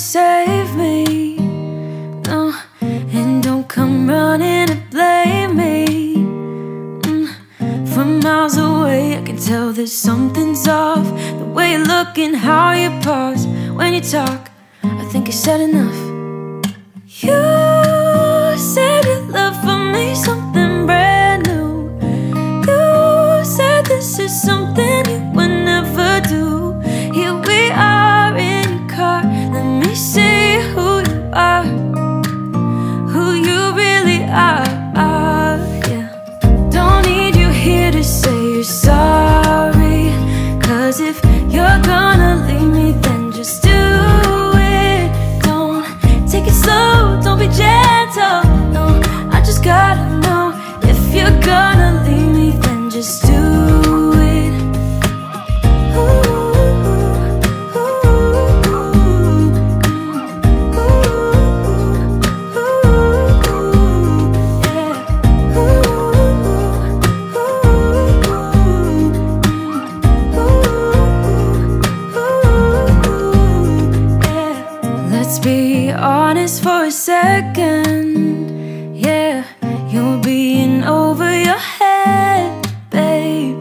save me, no. And don't come running to blame me. From miles away I can tell that something's off. The way you look and how you pause when you talk, I think I said enough. You said your love for me something brand new. You said this is something you would never do. Here we are in your car, let me see who you are, who you really are, yeah. Don't need you here to say you're sorry, 'cause if you're gonna leave me, then just do it. Don't take it slow, don't be gentle, no. I just gotta know, if you're gonna leave me, then just do it. Let's be honest for a second, yeah. You're being over your head, babe,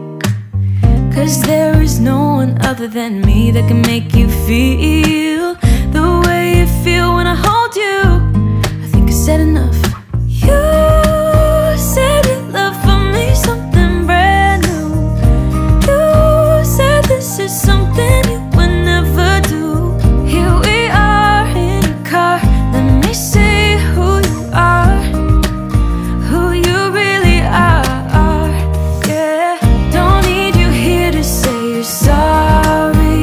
'cause there is no one other than me that can make you feel the way you feel when I hold you. I think I said enough. You said your love for me something brand new. You said this is something you would never do. Here we are in your car, let me see who you are, who you really are, yeah. Don't need you here to say you're sorry,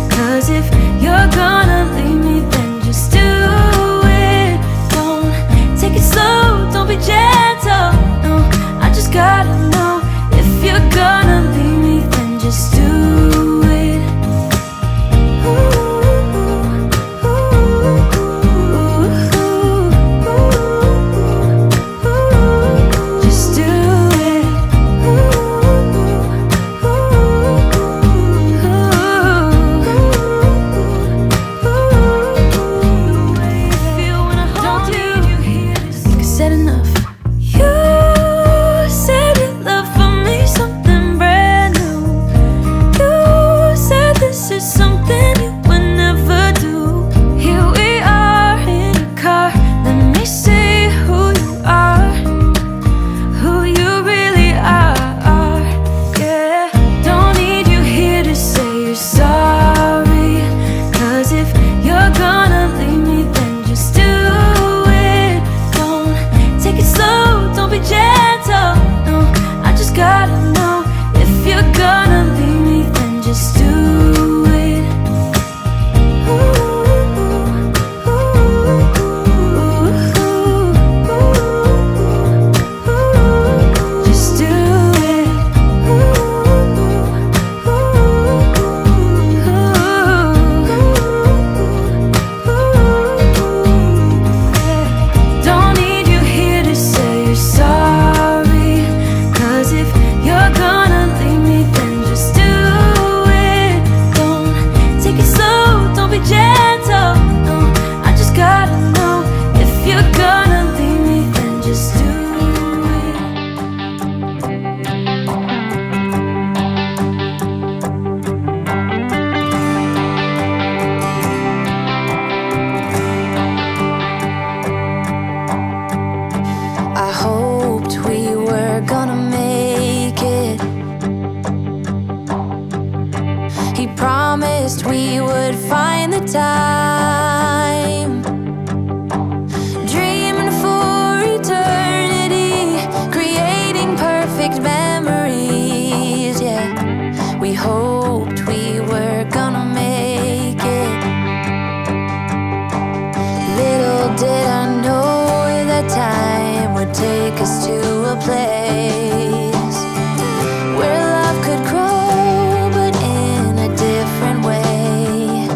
'cause if you're gonna leave me, then just do it. Don't take it slow, don't be gentle, no. I just gotta know, if you're gonna leave me, then just do it. Just do it. The way you feel when I hold you, I think I said enough. You said your love for me something brand new. You said this is something you would never do. Here we are in your car, let me see who you are, who you really are, yeah. Don't need you here to say you're sorry, 'cause if you're gonna leave me, then just do it. Don't take it slow, don't be gentle, no. I just gotta know, if you're gonna leave me, then just do it. Just do it. Don't need you here to say you're sorry, 'cause if you're gonna leave me, then just do it. Don't take it slow, don't be gentle, no. I just gotta know, if you're gonna leave me, then just do it. I hoped we were gonna make it. He promised we would find the time, dreaming for eternity, creating perfect memories, yeah. We hoped we were gonna make it. Little did I know that time would take us to a place where love could grow, but in a different way.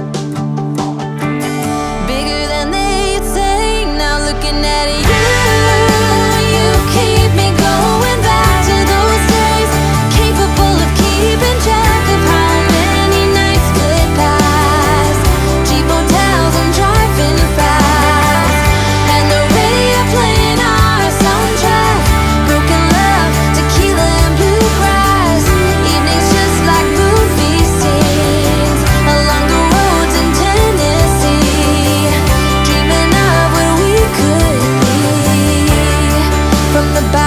the back.